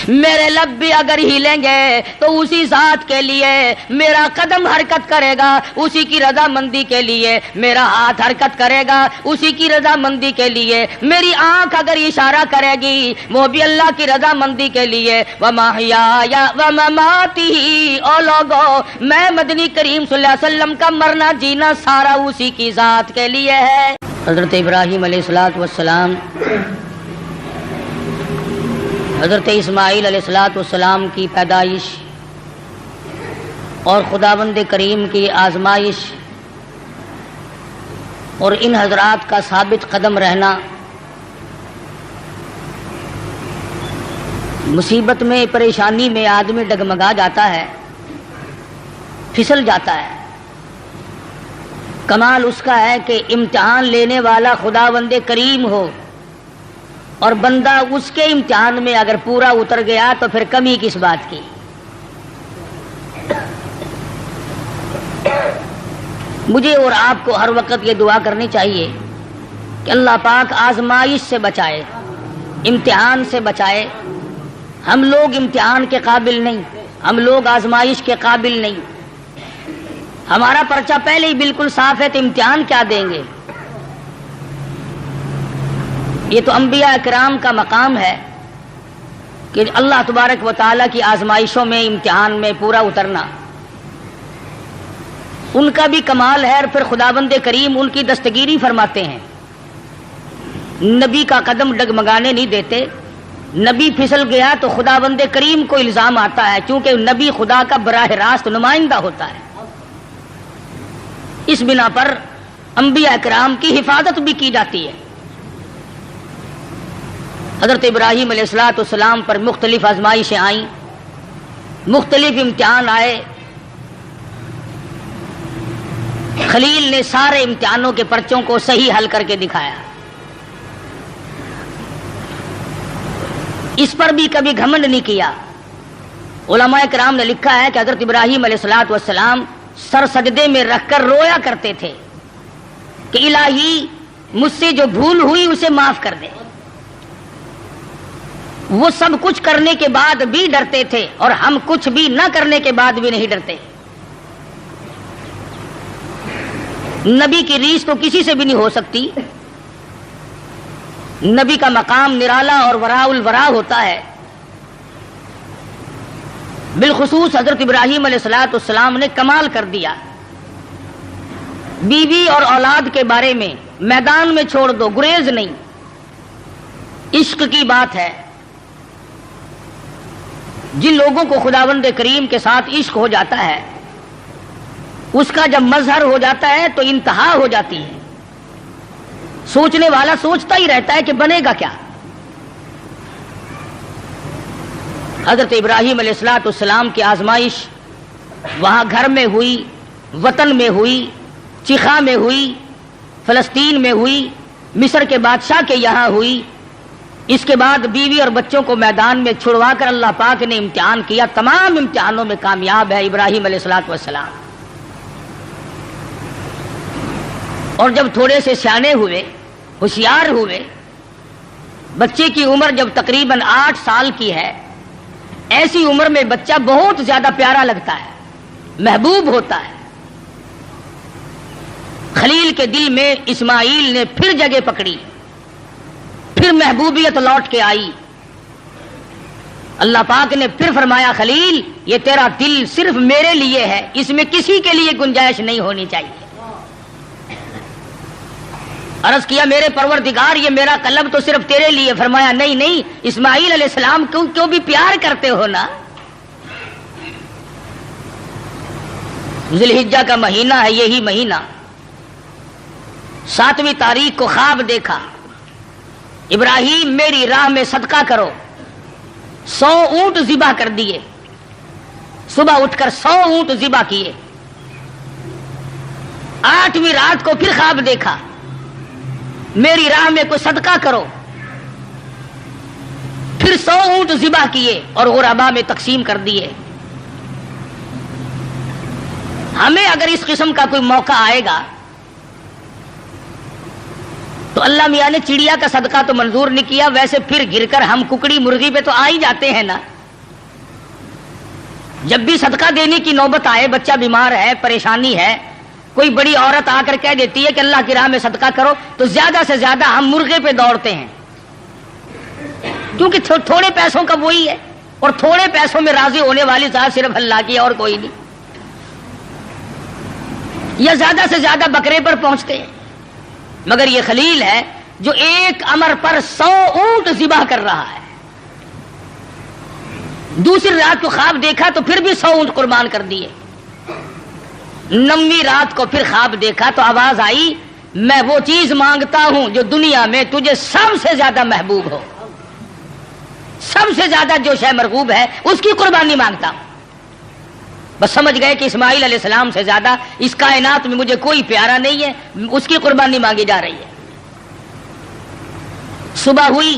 میرے لب بھی اگر ہلیں گے تو اسی ذات کے لیے، میرا قدم حرکت کرے گا اسی کی رضامندی کے لیے، میرا ہاتھ حرکت کرے گا اسی کی رضامندی کے لیے، میری آنکھ اگر اشارہ کرے گی وہ بھی اللہ کی رضامندی کے لیے۔ وَمَحْيَايَ وَمَمَاتِهِ، او لوگو میں مدنی کریم صلی اللہ علیہ وسلم کا مرنا جینا سارا اسی کی ذات کے لیے ہے۔ حضرت ابراہیم علیہ السلام، حضرت اسماعیل علیہ السلام کی پیدائش اور خداوند کریم کی آزمائش اور ان حضرات کا ثابت قدم رہنا، مصیبت میں پریشانی میں آدمی ڈگمگا جاتا ہے، پھسل جاتا ہے۔ کمال اس کا ہے کہ امتحان لینے والا خداوند کریم ہو اور بندہ اس کے امتحان میں اگر پورا اتر گیا تو پھر کمی کس بات کی۔ مجھے اور آپ کو ہر وقت یہ دعا کرنی چاہیے کہ اللہ پاک آزمائش سے بچائے، امتحان سے بچائے۔ ہم لوگ امتحان کے قابل نہیں، ہم لوگ آزمائش کے قابل نہیں۔ ہمارا پرچہ پہلے ہی بالکل صاف ہے تو امتحان کیا دیں گے؟ یہ تو انبیاء کرام کا مقام ہے کہ اللہ تبارک و تعالیٰ کی آزمائشوں میں، امتحان میں پورا اترنا ان کا بھی کمال ہے، اور پھر خداوند کریم ان کی دستگیری فرماتے ہیں، نبی کا قدم ڈگمگانے نہیں دیتے۔ نبی پھسل گیا تو خداوند کریم کو الزام آتا ہے، چونکہ نبی خدا کا براہ راست نمائندہ ہوتا ہے۔ اس بنا پر انبیاء کرام کی حفاظت بھی کی جاتی ہے۔ حضرت ابراہیم علیہ السلام پر مختلف آزمائشیں آئیں، مختلف امتحان آئے۔ خلیل نے سارے امتحانوں کے پرچوں کو صحیح حل کر کے دکھایا۔ اس پر بھی کبھی گھمنڈ نہیں کیا۔ علماء کرام نے لکھا ہے کہ حضرت ابراہیم علیہ السلام سر سجدے میں رکھ کر رویا کرتے تھے کہ الہی مجھ سے جو بھول ہوئی اسے معاف کر دے۔ وہ سب کچھ کرنے کے بعد بھی ڈرتے تھے، اور ہم کچھ بھی نہ کرنے کے بعد بھی نہیں ڈرتے۔ نبی کی ریس تو کسی سے بھی نہیں ہو سکتی۔ نبی کا مقام نرالا اور وراء الورا ہوتا ہے۔ بالخصوص حضرت ابراہیم علیہ السلام نے کمال کر دیا۔ بیوی اور اولاد کے بارے میں میدان میں چھوڑ دو، گریز نہیں، عشق کی بات ہے۔ جن لوگوں کو خداوند کریم کے ساتھ عشق ہو جاتا ہے، اس کا جب مظہر ہو جاتا ہے تو انتہا ہو جاتی ہے۔ سوچنے والا سوچتا ہی رہتا ہے کہ بنے گا کیا۔ حضرت ابراہیم علیہ السلام کی آزمائش وہاں گھر میں ہوئی، وطن میں ہوئی، چیخا میں ہوئی، فلسطین میں ہوئی، مصر کے بادشاہ کے یہاں ہوئی۔ اس کے بعد بیوی اور بچوں کو میدان میں چھڑوا کر اللہ پاک نے امتحان کیا۔ تمام امتحانوں میں کامیاب ہے ابراہیم علیہ السلام۔ اور جب تھوڑے سے سیانے ہوئے، ہوشیار ہوئے، بچے کی عمر جب تقریباً 8 سال کی ہے، ایسی عمر میں بچہ بہت زیادہ پیارا لگتا ہے، محبوب ہوتا ہے۔ خلیل کے دل میں اسماعیل نے پھر جگہ پکڑی، پھر محبوبیت لوٹ کے آئی۔ اللہ پاک نے پھر فرمایا، خلیل یہ تیرا دل صرف میرے لیے ہے، اس میں کسی کے لیے گنجائش نہیں ہونی چاہیے۔ عرض کیا، میرے پروردگار یہ میرا قلب تو صرف تیرے لیے۔ فرمایا نہیں نہیں، اسماعیل علیہ السلام کیوں بھی پیار کرتے ہو نا۔ ذی الحجہ کا مہینہ ہے، یہی مہینہ 7ویں تاریخ کو خواب دیکھا، ابراہیم میری راہ میں صدقہ کرو۔ 100 اونٹ ذبح کر دیے، صبح اٹھ کر 100 اونٹ ذبح کیے۔ 8ویں رات کو پھر خواب دیکھا، میری راہ میں کوئی صدقہ کرو۔ پھر 100 اونٹ ذبح کیے اور غربا میں تقسیم کر دیے۔ ہمیں اگر اس قسم کا کوئی موقع آئے گا تو اللہ میاں نے چڑیا کا صدقہ تو منظور نہیں کیا، ویسے پھر گر کر ہم ککڑی مرغی پہ تو آ ہی جاتے ہیں نا۔ جب بھی صدقہ دینے کی نوبت آئے، بچہ بیمار ہے، پریشانی ہے، کوئی بڑی عورت آ کر کہہ دیتی ہے کہ اللہ کی راہ میں صدقہ کرو، تو زیادہ سے زیادہ ہم مرغے پہ دوڑتے ہیں، کیونکہ تھوڑے پیسوں کا وہی ہے، اور تھوڑے پیسوں میں راضی ہونے والی ذات صرف اللہ کی اور کوئی نہیں، یا زیادہ سے زیادہ بکرے پر پہنچتے ہیں۔ مگر یہ خلیل ہے جو ایک امر پر 100 اونٹ ذبح کر رہا ہے۔ دوسری رات کو خواب دیکھا تو پھر بھی 100 اونٹ قربان کر دیے۔ 9ویں رات کو پھر خواب دیکھا تو آواز آئی، میں وہ چیز مانگتا ہوں جو دنیا میں تجھے سب سے زیادہ محبوب ہو، سب سے زیادہ جو شے مرغوب ہے اس کی قربانی مانگتا ہوں۔ بس سمجھ گئے کہ اسماعیل علیہ السلام سے زیادہ اس کائنات میں مجھے کوئی پیارا نہیں ہے، اس کی قربانی مانگی جا رہی ہے۔ صبح ہوئی،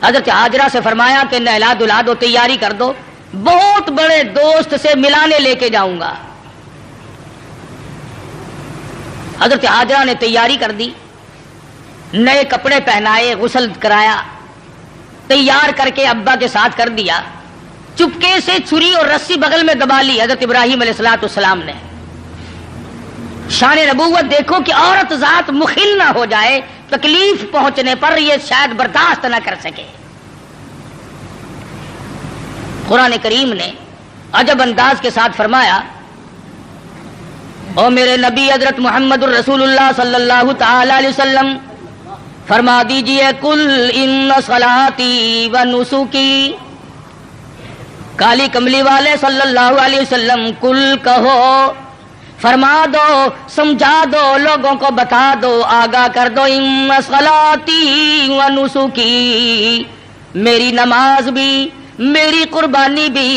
حضرت ہاجرہ سے فرمایا کہ نہلا دھلا دو، تیاری کر دو، بہت بڑے دوست سے ملانے لے کے جاؤں گا۔ حضرت ہاجرہ نے تیاری کر دی، نئے کپڑے پہنائے، غسل کرایا، تیار کر کے ابا کے ساتھ کر دیا۔ چپکے سے چھری اور رسی بغل میں دبا لی حضرت ابراہیم علیہ السلام نے۔ شان نبوت دیکھو کہ عورت ذات مخل نہ ہو جائے، تکلیف پہنچنے پر یہ شاید برداشت نہ کر سکے۔ قرآن کریم نے عجب انداز کے ساتھ فرمایا، او میرے نبی حضرت محمد الرسول اللہ صلی اللہ تعالی علیہ وسلم فرما دیجئے، قل ان صلاتی و نسکی، کالی کملی والے صلی اللہ علیہ وسلم کل کہو، فرما دو، سمجھا دو، لوگوں کو بتا دو، آگاہ کر دو، ان صلاتی و نسکی، میری نماز بھی، میری قربانی بھی،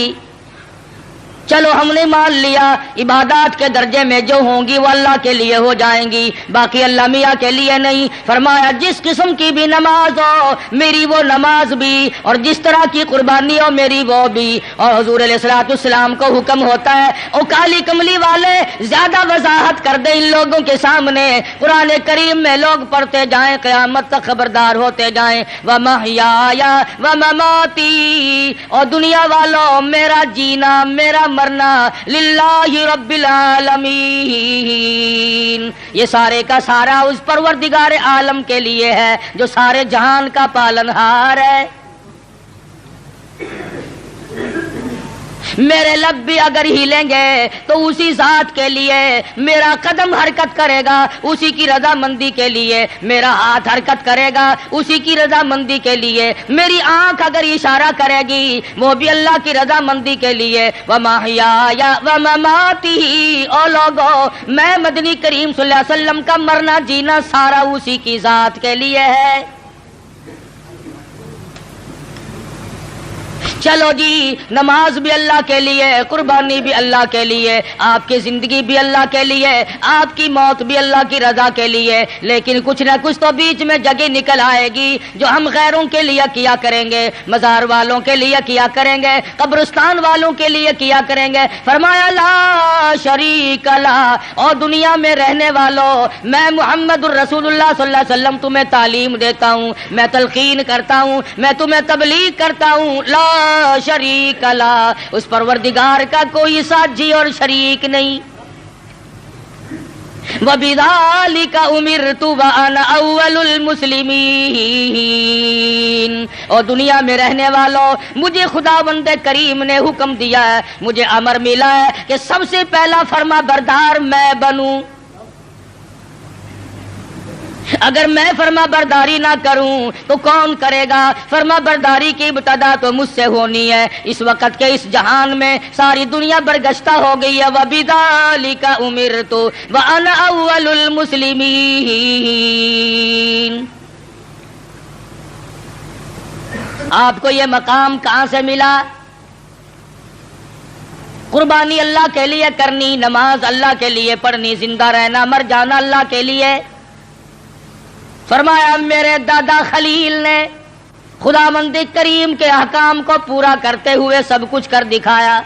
چلو ہم نے مان لیا عبادات کے درجے میں جو ہوں گی وہ اللہ کے لیے ہو جائیں گی، باقی اللہ میاں کے لیے نہیں۔ فرمایا جس قسم کی بھی نماز ہو میری وہ نماز بھی، اور جس طرح کی قربانی ہو میری وہ بھی۔ اور حضور علیہ الصلوۃ والسلام کو حکم ہوتا ہے، او کالی کملی والے زیادہ وضاحت کر دے ان لوگوں کے سامنے، قرآن کریم میں لوگ پڑھتے جائیں، قیامت تک خبردار ہوتے جائیں، وَمَحْيَايَ وَمَمَاتِي، اور دنیا والوں میرا جینا میرا مرنا للہ رب العالمین، یہ سارے کا سارا اس پروردگار عالم کے لیے ہے جو سارے جہان کا پالنہار ہے۔ میرے لب بھی اگر ہلیں گے تو اسی ذات کے لیے، میرا قدم حرکت کرے گا اسی کی رضا مندی کے لیے، میرا ہاتھ حرکت کرے گا اسی کی رضا مندی کے لیے، میری آنکھ اگر اشارہ کرے گی وہ بھی اللہ کی رضا مندی کے لیے۔ وَمَحْيَايَ وَمَمَاتِي، او لوگو میں مدنی کریم صلی اللہ علیہ وسلم کا مرنا جینا سارا اسی کی ذات کے لیے ہے۔ چلو جی، نماز بھی اللہ کے لیے، قربانی بھی اللہ کے لیے، آپ کی زندگی بھی اللہ کے لیے، آپ کی موت بھی اللہ کی رضا کے لیے، لیکن کچھ نہ کچھ تو بیچ میں جگہ نکل آئے گی جو ہم غیروں کے لیے کیا کریں گے، مزار والوں کے لیے کیا کریں گے، قبرستان والوں کے لیے کیا کریں گے۔ فرمایا لا شریک لا، اور دنیا میں رہنے والوں میں محمد الرسول اللہ صلی اللہ علیہ وسلم تمہیں تعلیم دیتا ہوں، میں تلقین کرتا ہوں، میں تمہیں تبلیغ کرتا ہوں، لا شریک لا، اس پروردگار کا کوئی ساتھی اور شریک نہیں۔ وَبِذَلِكَ أُمِرْتُ وَأَنَا أَوَّلُ الْمُسْلِمِينَ، اور دنیا میں رہنے والوں مجھے خداوند کریم نے حکم دیا ہے، مجھے امر ملا ہے کہ سب سے پہلا فرما بردار میں بنوں۔ اگر میں فرما برداری نہ کروں تو کون کرے گا؟ فرما برداری کی ابتدا تو مجھ سے ہونی ہے۔ اس وقت کے اس جہان میں ساری دنیا برگشتہ ہو گئی ہے۔ وَبِذَلِكَ أُمِرْتُ وَأَنَا أَوَّلُ الْمُسْلِمِينَ۔ آپ کو یہ مقام کہاں سے ملا؟ قربانی اللہ کے لیے کرنی، نماز اللہ کے لیے پڑھنی، زندہ رہنا مر جانا اللہ کے لیے۔ فرمایا میرے دادا خلیل نے خداوند کریم کے احکام کو پورا کرتے ہوئے سب کچھ کر دکھایا۔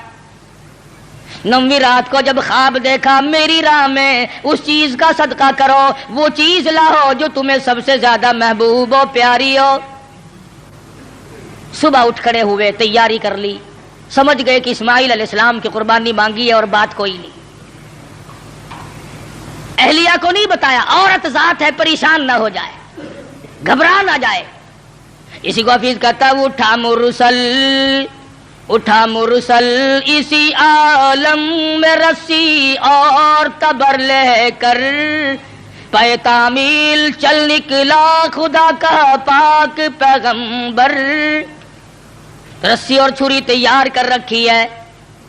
9ویں رات کو جب خواب دیکھا، میری راہ میں اس چیز کا صدقہ کرو، وہ چیز لاؤ جو تمہیں سب سے زیادہ محبوب ہو، پیاری ہو۔ صبح اٹھ کھڑے ہوئے، تیاری کر لی، سمجھ گئے کہ اسماعیل علیہ السلام کی قربانی مانگی ہے اور بات کوئی نہیں. اہلیہ کو نہیں بتایا، عورت ذات ہے، پریشان نہ ہو جائے، گھبرا نہ جائے. اسی کو حفیظ کہتا ہے اٹھا مرسل اسی عالم میں رسی اور تبر لے کر، پے تعمیل چل نکلا خدا کا پاک پیغمبر. رسی اور چھری تیار کر رکھی ہے.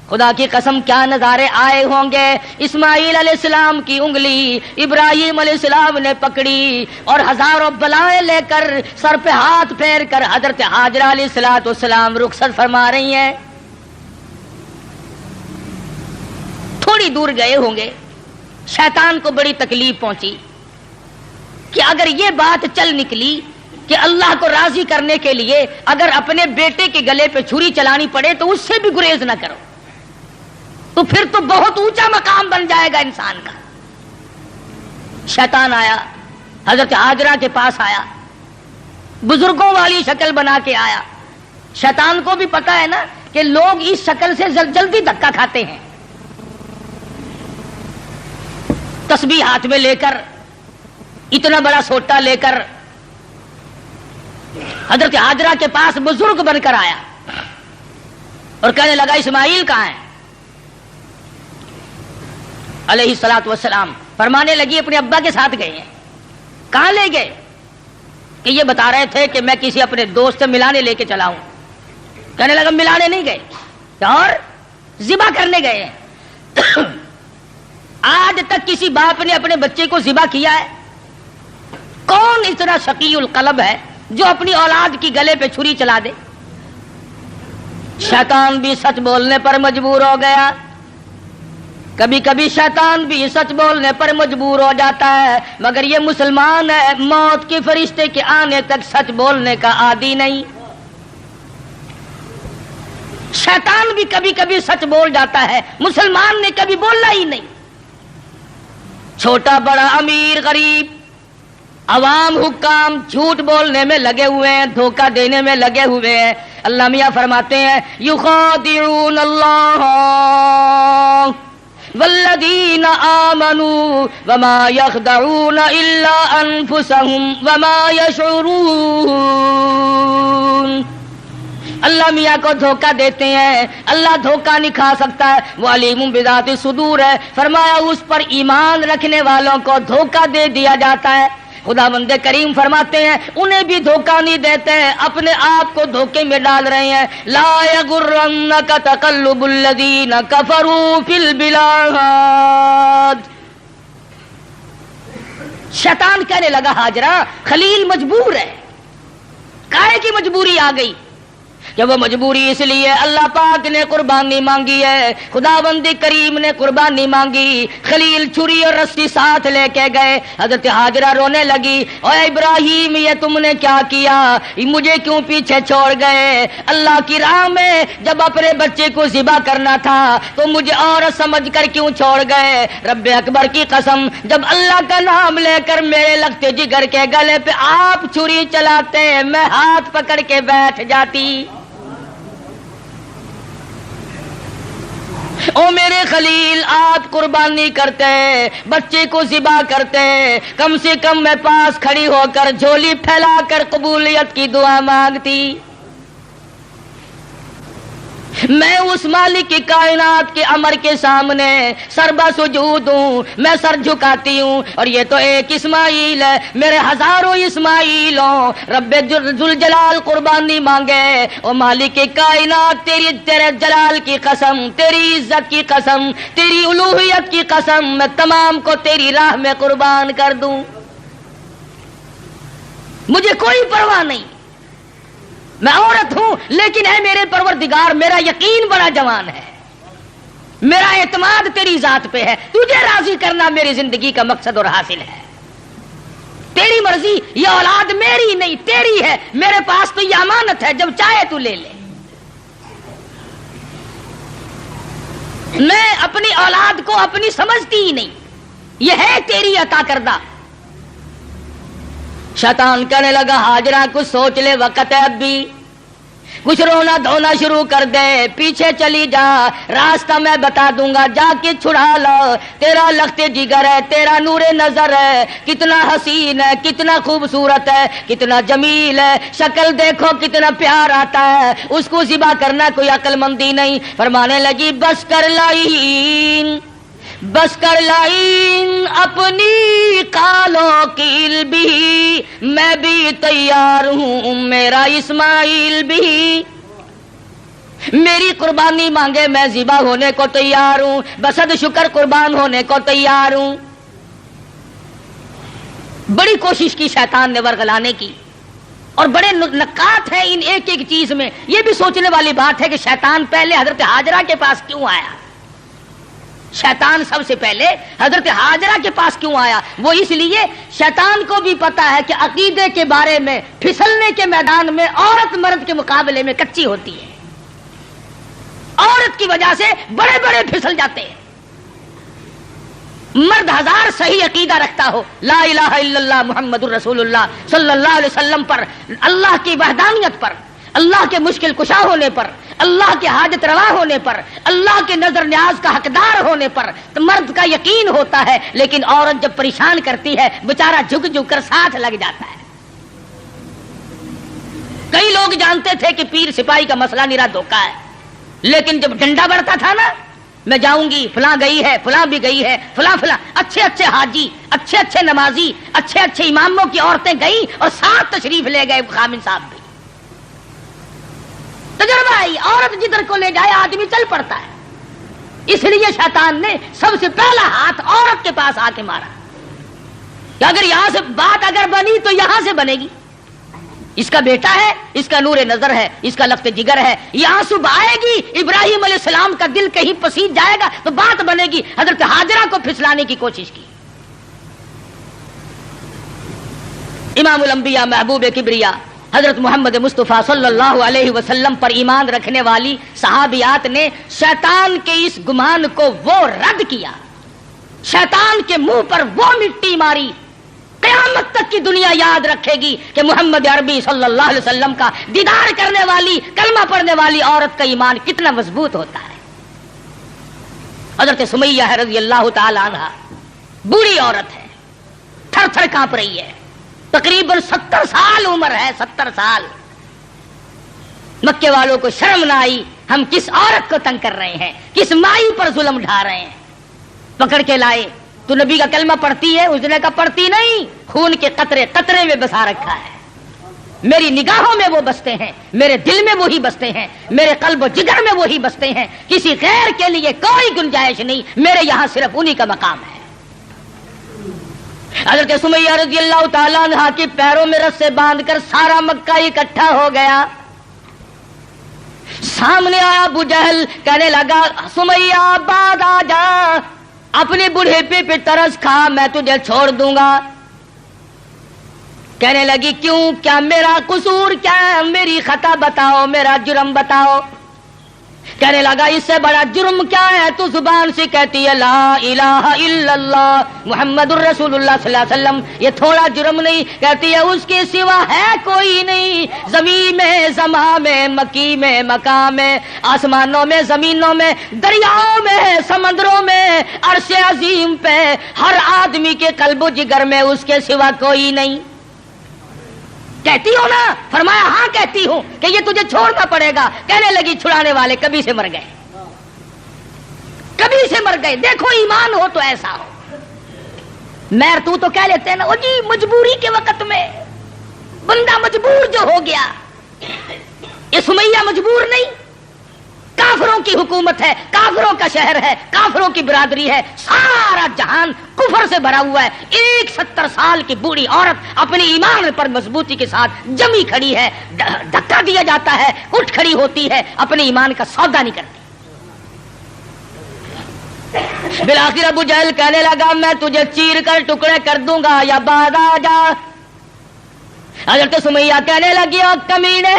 خدا کی قسم کیا نظارے آئے ہوں گے. اسماعیل علیہ السلام کی انگلی ابراہیم علیہ السلام نے پکڑی اور ہزاروں بلائیں لے کر سر پہ ہاتھ پھیر کر حضرت ہاجرہ علیہ السلام رخصت فرما رہی ہیں. تھوڑی دور گئے ہوں گے، شیطان کو بڑی تکلیف پہنچی کہ اگر یہ بات چل نکلی کہ اللہ کو راضی کرنے کے لیے اگر اپنے بیٹے کے گلے پہ چھری چلانی پڑے تو اس سے بھی گریز نہ کرو، تو پھر تو بہت اونچا مقام بن جائے گا انسان کا. شیطان آیا، حضرت ہاجرہ کے پاس آیا، بزرگوں والی شکل بنا کے آیا. شیطان کو بھی پتا ہے نا کہ لوگ اس شکل سے جلدی دھکا کھاتے ہیں. تسبیح ہاتھ میں لے کر، اتنا بڑا سوٹا لے کر حضرت ہاجرہ کے پاس بزرگ بن کر آیا اور کہنے لگا اسماعیل کہاں ہے؟ علیہ الصلوۃ والسلام فرمانے لگی اپنے ابا کے ساتھ گئے ہیں. کہاں لے گئے؟ کہ یہ بتا رہے تھے کہ میں کسی اپنے دوست سے ملانے لے کے چلا ہوں. کہنے لگا ملانے نہیں گئے اور ذبح کرنے گئے ہیں. آج تک کسی باپ نے اپنے بچے کو ذبح کیا ہے؟ کون اتنا شقی القلب ہے جو اپنی اولاد کی گلے پہ چھری چلا دے؟ شیطان بھی سچ بولنے پر مجبور ہو گیا. کبھی کبھی شیطان بھی سچ بولنے پر مجبور ہو جاتا ہے، مگر یہ مسلمان ہے، موت کے فرشتے کے آنے تک سچ بولنے کا عادی نہیں. شیطان بھی کبھی کبھی سچ بول جاتا ہے، مسلمان نے کبھی بولنا ہی نہیں. چھوٹا بڑا امیر غریب عوام حکام جھوٹ بولنے میں لگے ہوئے ہیں، دھوکہ دینے میں لگے ہوئے ہیں. اللہ میاں فرماتے ہیں یخادعون اللہ والذین آمنوا وما یخدعون الا انفسهم وما یشعرون. اللہ میاں کو دھوکہ دیتے ہیں، اللہ دھوکہ نہیں کھا سکتا ہے، وہ علیم بذات الصدور ہے. فرمایا اس پر ایمان رکھنے والوں کو دھوکہ دے دیا جاتا ہے. خدا بند کریم فرماتے ہیں انہیں بھی دھوکہ نہیں دیتے ہیں، اپنے آپ کو دھوکے میں ڈال رہے ہیں. لا یغرنک تقلب الذین کفروا فی البلاد. شیطان کہنے لگا ہاجرہ خلیل مجبور ہے. کاہے کی مجبوری آ گئی؟ کہ وہ مجبوری اس لیے اللہ پاک نے قربانی مانگی ہے، خداوند کریم نے قربانی مانگی. خلیل چھری اور رسی ساتھ لے کے گئے. حضرت ہاجرہ رونے لگی، اے ابراہیم یہ تم نے کیا کیا؟ مجھے کیوں پیچھے چھوڑ گئے؟ اللہ کی راہ میں جب اپنے بچے کو ذبح کرنا تھا تو مجھے عورت سمجھ کر کیوں چھوڑ گئے؟ رب اکبر کی قسم جب اللہ کا نام لے کر میرے لگتے جگر کے گلے پہ آپ چھری چلاتے میں ہاتھ پکڑ کے بیٹھ جاتی. او میرے خلیل آپ قربانی کرتے، بچے کو ذبح کرتے، کم سے کم میں پاس کھڑی ہو کر جھولی پھیلا کر قبولیت کی دعا مانگتی. میں اس مالک کی کائنات کے امر کے سامنے سربا سجود ہوں، میں سر جھکاتی ہوں. اور یہ تو ایک اسماعیل ہے، میرے ہزاروں اسماعیلوں. رب ذوالجلال قربانی مانگے. او مالک کی کائنات تیرے جلال کی قسم، تیری عزت کی قسم، تیری الوہیت کی قسم، میں تمام کو تیری راہ میں قربان کر دوں. مجھے کوئی پرواہ نہیں، میں عورت ہوں لیکن ہے میرے پروردگار میرا یقین بڑا جوان ہے، میرا اعتماد تیری ذات پہ ہے. تجھے راضی کرنا میری زندگی کا مقصد اور حاصل ہے. تیری مرضی، یہ اولاد میری نہیں تیری ہے، میرے پاس تو یہ امانت ہے، جب چاہے تو لے لے. میں اپنی اولاد کو اپنی سمجھتی ہی نہیں، یہ ہے تیری عطا کردہ. شیطان کہنے لگا ہاجرہ کچھ سوچ لے، وقت ہے اب بھی. کچھ رونا دھونا شروع کر دے، پیچھے چلی جا، راستہ میں بتا دوں گا، جا کے چھڑا لو، تیرا لخت جگر ہے، تیرا نور نظر ہے، کتنا حسین ہے، کتنا خوبصورت ہے، کتنا جمیل ہے، شکل دیکھو کتنا پیار آتا ہے، اس کو ذبح کرنا کوئی عقل مندی نہیں۔ فرمانے لگی بس کر لائن، بس کر لائن اپنی کالوں کیل بھی، میں بھی تیار ہوں میرا اسماعیل بھی، میری قربانی مانگے میں ذبح ہونے کو تیار ہوں، بسد شکر قربان ہونے کو تیار ہوں۔ بڑی کوشش کی شیطان نے ورغلانے کی، اور بڑے نکات ہیں ان ایک ایک چیز میں۔ یہ بھی سوچنے والی بات ہے کہ شیطان پہلے حضرت ہاجرہ کے پاس کیوں آیا؟ شیطان سب سے پہلے حضرت ہاجرہ کے پاس کیوں آیا؟ وہ اس لیے شیطان کو بھی پتا ہے کہ عقیدے کے بارے میں پھسلنے کے میدان میں عورت مرد کے مقابلے میں کچی ہوتی ہے، عورت کی وجہ سے بڑے بڑے پھسل جاتے ہیں۔ مرد ہزار صحیح عقیدہ رکھتا ہو، لا الہ الا اللہ محمد الرسول اللہ صلی اللہ علیہ وسلم پر، اللہ کی وحدانیت پر، اللہ کے مشکل کشا ہونے پر، اللہ کے حاجت روا ہونے پر، اللہ کے نظر نیاز کا حقدار ہونے پر تو مرد کا یقین ہوتا ہے، لیکن عورت جب پریشان کرتی ہے بیچارہ جھک جھک کر ساتھ لگ جاتا ہے۔ کئی لوگ جانتے تھے کہ پیر سپاہی کا مسئلہ نرا دھوکہ ہے، لیکن جب ڈنڈا بڑھتا تھا نا، میں جاؤں گی، فلاں گئی ہے، فلاں بھی گئی ہے، فلاں فلاں اچھے اچھے حاجی، اچھے اچھے نمازی، اچھے اچھے اماموں کی عورتیں گئیں اور ساتھ تشریف لے گئے خامن صاحب بھی۔ تجربہ ہے، عورت جدھر کو لے جائے آدمی چل پڑتا ہے۔ اس لیے شیطان نے سب سے پہلا ہاتھ عورت کے پاس آ کے مارا کہ اگر یہاں سے بات اگر بنی تو یہاں سے بنے گی، اس کا بیٹا ہے، اس کا نور نظر ہے، اس کا لفظ جگر ہے، یہاں صبح آئے گی، ابراہیم علیہ السلام کا دل کہیں پسیج جائے گا تو بات بنے گی۔ حضرت ہاجرہ کو پھسلانے کی کوشش کی۔ امام الانبیاء محبوب کبریا حضرت محمد مصطفیٰ صلی اللہ علیہ وسلم پر ایمان رکھنے والی صحابیات نے شیطان کے اس گمان کو وہ رد کیا، شیطان کے منہ پر وہ مٹی ماری۔ قیامت تک کی دنیا یاد رکھے گی کہ محمد عربی صلی اللہ علیہ وسلم کا دیدار کرنے والی، کلمہ پڑھنے والی عورت کا ایمان کتنا مضبوط ہوتا ہے۔ حضرت سمیہ ہے رضی اللہ تعالی عنہا، بوڑھی عورت ہے، تھر تھر کانپ رہی ہے، تقریباً 70 سال عمر ہے، 70 سال۔ مکے والوں کو شرم نہ آئی، ہم کس عورت کو تنگ کر رہے ہیں، کس مائی پر ظلم ڈھا رہے ہیں۔ پکڑ کے لائے، تو نبی کا کلمہ پڑھتی ہے؟ اس نے کہا پڑھتی نہیں، خون کے قطرے قطرے میں بسا رکھا ہے، میری نگاہوں میں وہ بستے ہیں، میرے دل میں وہی بستے ہیں، میرے قلب و جگر میں وہی بستے ہیں، کسی غیر کے لیے کوئی گنجائش نہیں، میرے یہاں صرف انہی کا مقام ہے۔ حضرت سمیہ رضی اللہ تعالیٰ عنہ کے پیروں میں رسے باندھ کر سارا مکہ اکٹھا ہو گیا۔ سامنے آیا ابو جہل، کہنے لگا سمیہ بعد آ جا، اپنے بڑھیپے پہ ترس کھا، میں تجھے چھوڑ دوں گا۔ کہنے لگی کیوں، کیا میرا قصور کیا ہے، میری خطا بتاؤ، میرا جرم بتاؤ۔ کہنے لگا اس سے بڑا جرم کیا ہے، تو زبان سے کہتی ہے لا الہ الا اللہ محمد الرسول اللہ صلی اللہ علیہ وسلم، یہ تھوڑا جرم نہیں، کہتی ہے اس کے سوا ہے کوئی نہیں، زمین میں، زماں میں، مکی میں، مکان میں، آسمانوں میں، زمینوں میں، دریاؤں میں، سمندروں میں، عرش عظیم پہ، ہر آدمی کے قلب و جگر میں اس کے سوا کوئی نہیں۔ کہتی ہو نا؟ فرمایا ہاں کہتی ہوں کہ یہ تجھے چھوڑنا پڑے گا۔ کہنے لگی چھڑانے والے کبھی سے مر گئے، کبھی سے مر گئے، دیکھو ایمان ہو تو ایسا ہو۔ میر تو کہہ لیتے ہیں نا، جی مجبوری کے وقت میں بندہ مجبور جو ہو گیا، یہ سمیہ مجبور نہیں، کافروں کی حکومت ہے، کافروں کا شہر ہے، کافروں کی برادری ہے، سارا جہان کفر سے بھرا ہوا ہے، ایک 70 سال کی بوڑھی عورت اپنی ایمان پر مضبوطی کے ساتھ جمی کھڑی ہے، دھکا دیا جاتا ہے، اٹھ کھڑی ہوتی ہے، اپنے ایمان کا سودا نہیں کرتی۔ بالآخر ابو جہل کہنے لگا میں تجھے چیر کر ٹکڑے کر دوں گا یا بعد آ جا۔ حضرت سمیہ کہنے لگی او کمینے،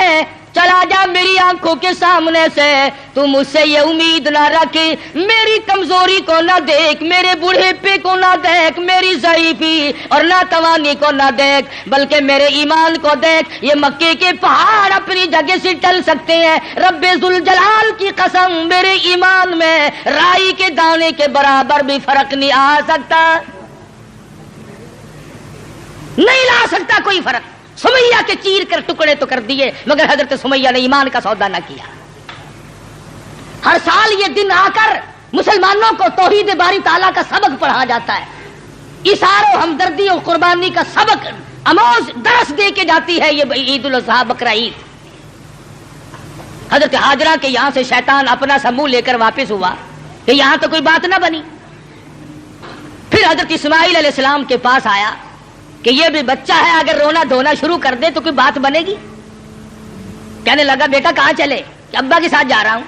چلا جا میری آنکھوں کے سامنے سے، تو مجھ سے یہ امید نہ رکھ، میری کمزوری کو نہ دیکھ، میرے بوڑھے کو نہ دیکھ، میری ضعیفی اور ناتوانی کو نہ دیکھ، بلکہ میرے ایمان کو دیکھ۔ یہ مکے کے پہاڑ اپنی جگہ سے ٹل سکتے ہیں، رب ذوالجلال کی قسم میرے ایمان میں رائی کے دانے کے برابر بھی فرق نہیں آ سکتا، نہیں لا سکتا کوئی فرق۔ سمیہ کے چیر کر ٹکڑے تو کر دیے، مگر حضرت سمیہ نے ایمان کا سودا نہ کیا۔ ہر سال یہ دن آ کر مسلمانوں کو توحید باری تعالیٰ کا سبق پڑھا جاتا ہے، ایثار و ہمدردی اور قربانی کا سبق آموز درس دے کے جاتی ہے یہ عید الاضحیٰ بقرہ عید۔ حضرت ہاجرہ کے یہاں سے شیطان اپنا سا منہ لے کر واپس ہوا کہ یہاں تو کوئی بات نہ بنی۔ پھر حضرت اسماعیل علیہ السلام کے پاس آیا کہ یہ بھی بچہ ہے، اگر رونا دھونا شروع کر دے تو کوئی بات بنے گی۔ کہنے لگا بیٹا کہاں چلے؟ کہ ابا کے ساتھ جا رہا ہوں۔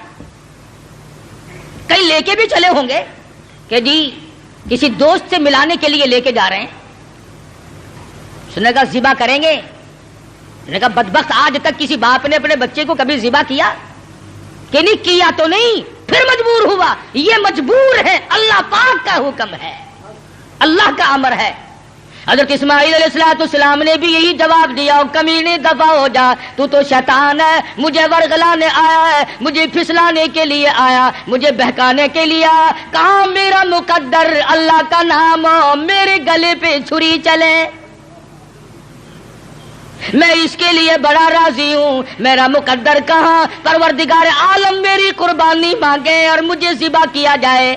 کہیں لے کے بھی چلے ہوں گے کہ جی کسی دوست سے ملانے کے لیے لے کے جا رہے ہیں۔ اس نے کہا ذبح کریں گے؟ اس نے کہا بدبخت آج تک کسی باپ نے اپنے بچے کو کبھی ذبح کیا؟ کہ نہیں کیا تو نہیں، پھر مجبور ہوا۔ یہ مجبور ہے، اللہ پاک کا حکم ہے، اللہ کا امر ہے۔ حضرت اسماعیل علیہ السلام نے بھی یہی جواب دیا، کمینے دفع ہو جا، تو شیطان ہے، مجھے ورغلانے آیا ہے، مجھے پھسلانے کے لیے آیا، مجھے بہکانے کے لیے آیا۔ کہاں میرا مقدر اللہ کا نام ہو، میرے گلے پہ چھری چلے، میں اس کے لیے بڑا راضی ہوں۔ میرا مقدر کہاں، پروردگار عالم میری قربانی مانگے اور مجھے ذبح کیا جائے۔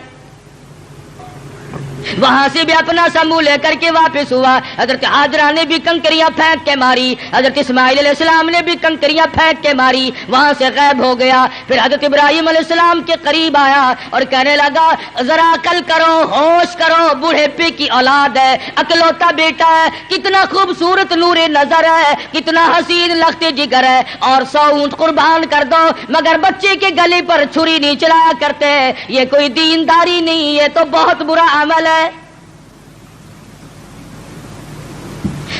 وہاں سے بھی اپنا سا منہ لے کر کے واپس ہوا۔ حضرت ہاجرہ نے بھی کنکریاں پھینک کے ماری، حضرت اسماعیل علیہ السلام نے بھی کنکریاں پھینک کے ماری، وہاں سے غائب ہو گیا۔ پھر حضرت ابراہیم علیہ السلام کے قریب آیا اور کہنے لگا ذرا عقل کرو، ہوش کرو، بوڑھے پے کی اولاد ہے، اکلوتا بیٹا ہے، کتنا خوبصورت نور نظر ہے، کتنا حسین لخت جگر ہے، اور 100 اونٹ قربان کر دو، مگر بچے کے گلے پر چھری نہیں چلایا کرتے، یہ کوئی دینداری نہیں، یہ تو بہت برا عمل ہے۔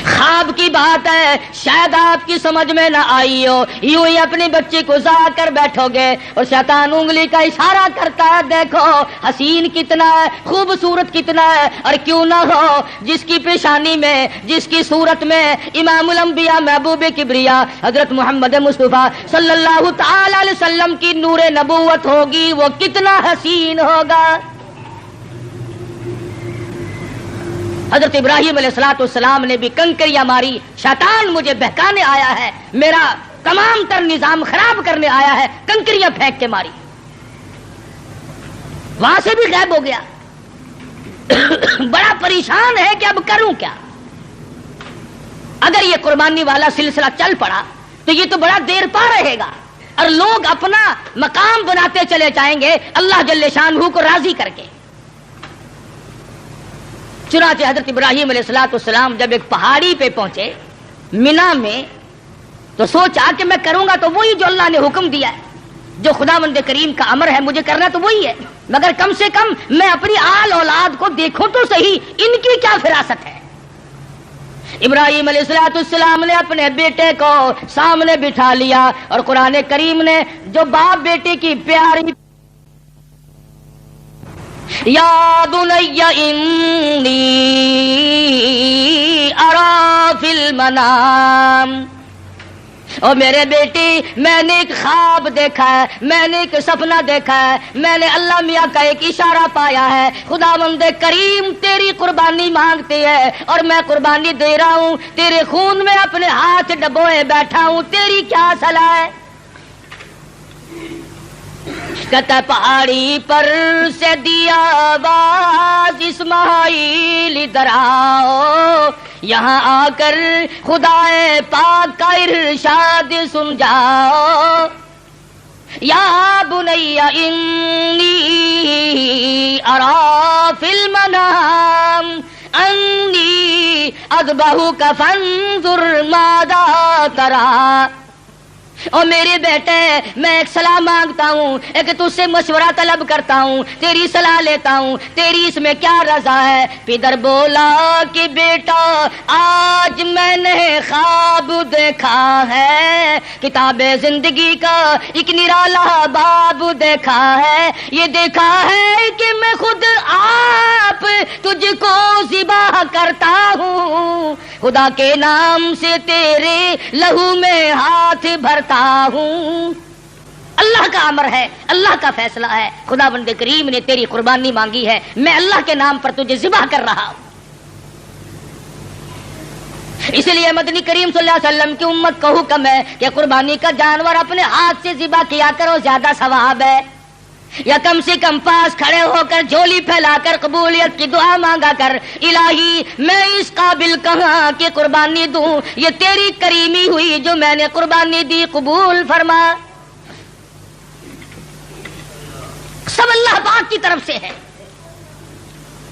خواب کی بات ہے، شاید آپ کی سمجھ میں نہ آئی ہو، یوں ہی اپنے بچے کو ضائع کر بیٹھو گے اور شیطان انگلی کا اشارہ کرتا ہے، دیکھو حسین کتنا ہے، خوبصورت کتنا ہے، اور کیوں نہ ہو جس کی پیشانی میں، جس کی صورت میں امام الانبیاء محبوب کبریا حضرت محمد مصطفیٰ صلی اللہ تعالی علیہ وسلم کی نور نبوت ہوگی، وہ کتنا حسین ہوگا۔ حضرت ابراہیم علیہ السلام نے بھی کنکریاں ماری، شیطان مجھے بہکانے آیا ہے، میرا تمام تر نظام خراب کرنے آیا ہے، کنکریاں پھینک کے ماری، وہاں سے بھی غائب ہو گیا۔ بڑا پریشان ہے کہ اب کروں کیا؟ اگر یہ قربانی والا سلسلہ چل پڑا تو یہ تو بڑا دیر پا رہے گا، اور لوگ اپنا مقام بناتے چلے جائیں گے اللہ جل شانہ کو راضی کر کے۔ چنانچہ حضرت ابراہیم علیہ السلام جب ایک پہاڑی پہ پہنچے مینا میں، تو سوچا کہ میں کروں گا تو وہی جو اللہ نے حکم دیا ہے، جو خداوند کریم کا امر ہے مجھے کرنا تو وہی ہے، مگر کم سے کم میں اپنی آل اولاد کو دیکھوں تو صحیح، ان کی کیا فراست ہے۔ ابراہیم علیہ السلام نے اپنے بیٹے کو سامنے بٹھا لیا، اور قرآن کریم نے جو باپ بیٹے کی پیاری یا بنی انی اری فی المنام، اور میرے بیٹی میں نے ایک خواب دیکھا ہے، میں نے ایک سپنا دیکھا ہے، میں نے اللہ میاں کا ایک اشارہ پایا ہے، خداوند کریم تیری قربانی مانگتی ہے اور میں قربانی دے رہا ہوں، تیرے خون میں اپنے ہاتھ ڈبوئے بیٹھا ہوں، تیری کیا صلاح ہے؟ کہتا پہاڑی پر سے دیا آواز اسماعیل ادھر آؤ، یہاں آ کر خدائے پاک کا ارشاد سن جاؤ، یا بنی انی اری فی المنام انی اذبحک فانظر ماذا تری۔ اور میرے بیٹے میں ایک صلاح مانگتا ہوں، ایک تجھ سے مشورہ طلب کرتا ہوں، تیری صلاح لیتا ہوں، تیری اس میں کیا رضا ہے؟ پدر بولا کہ بیٹا آج میں نے خواب دیکھا ہے، کتاب زندگی کا ایک نرالا باب دیکھا ہے، یہ دیکھا ہے کہ میں خود آپ تجھ کو ذبح کرتا ہوں، خدا کے نام سے تیرے لہو میں ہاتھ بھرتا ہوں۔ اللہ کا امر ہے، اللہ کا فیصلہ ہے، خدا بند کریم نے تیری قربانی مانگی ہے، میں اللہ کے نام پر تجھے ذبح کر رہا ہوں۔ اس لیے مدنی کریم صلی اللہ علیہ وسلم کی امت کو حکم ہے کہ قربانی کا جانور اپنے ہاتھ سے ذبح کیا کرو، زیادہ ثواب ہے، یا کم سے کم پاس کھڑے ہو کر جھولی پھیلا کر قبولیت کی دعا مانگا کر، الہی میں اس قابل کہاں کہ قربانی دوں، یہ تیری کریمی ہوئی جو میں نے قربانی دی، قبول فرما۔ سب اللہ پاک کی طرف سے ہے۔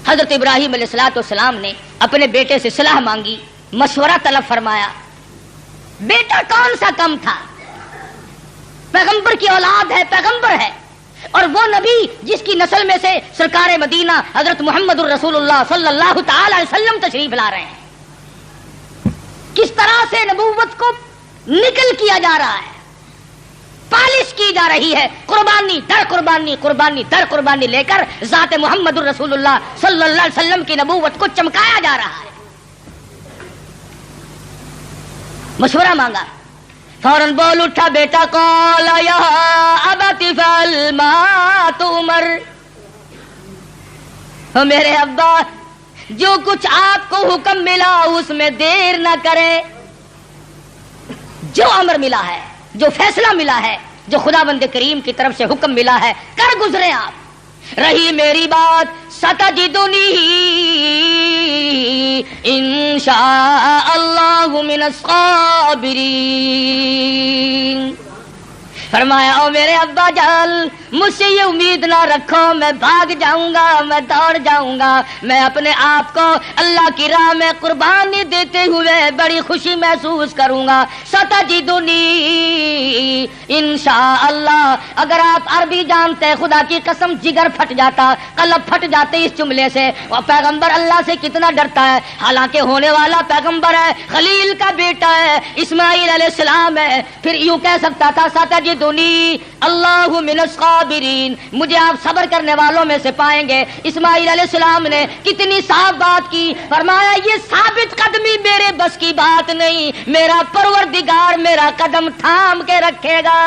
حضرت ابراہیم علیہ السلام نے اپنے بیٹے سے صلاح مانگی، مشورہ طلب فرمایا۔ بیٹا کون سا کم تھا، پیغمبر کی اولاد ہے، پیغمبر ہے، اور وہ نبی جس کی نسل میں سے سرکار مدینہ حضرت محمد الرسول اللہ صلی اللہ تعالی علیہ وسلم تشریف لا رہے ہیں، کس طرح سے نبوت کو نکل کیا جا رہا ہے، پالش کی جا رہی ہے، قربانی در قربانی، قربانی در قربانی لے کر ذات محمد الرسول اللہ صلی اللہ علیہ وسلم کی نبوت کو چمکایا جا رہا ہے۔ مشورہ مانگا، فوراً بول اٹھا بیٹا، قال یا ابت فعل ما تؤمر، میرے ابا جو کچھ آپ کو حکم ملا اس میں دیر نہ کرے، جو امر ملا ہے، جو فیصلہ ملا ہے، جو خدا بند کریم کی طرف سے حکم ملا ہے کر گزرے آپ۔ رہی میری بات ستجدنی انشاء اللہ من الصابرین، فرمایا او میرے ابا جان مجھ سے یہ امید نہ رکھو میں بھاگ جاؤں گا، میں دوڑ جاؤں گا، میں اپنے آپ کو اللہ کی راہ میں قربانی دیتے ہوئے بڑی خوشی محسوس کروں گا۔ ستجدنی انشاءاللہ، اگر آپ عربی جانتے خدا کی قسم جگر پھٹ جاتا، قلب پھٹ جاتے اس جملے سے۔ اور پیغمبر اللہ سے کتنا ڈرتا ہے، حالانکہ ہونے والا پیغمبر ہے، خلیل کا بیٹا ہے، اسماعیل علیہ السلام ہے، پھر یوں کہہ سکتا تھا ستجدنی اللہ من الصابرین، مجھے آپ صبر کرنے والوں میں سے پائیں گے۔ اسماعیل علیہ السلام نے کتنی صاف بات کی، فرمایا یہ ثابت قدمی میرے بس کی بات نہیں، میرا پروردگار میرا قدم تھام کے رکھے گا۔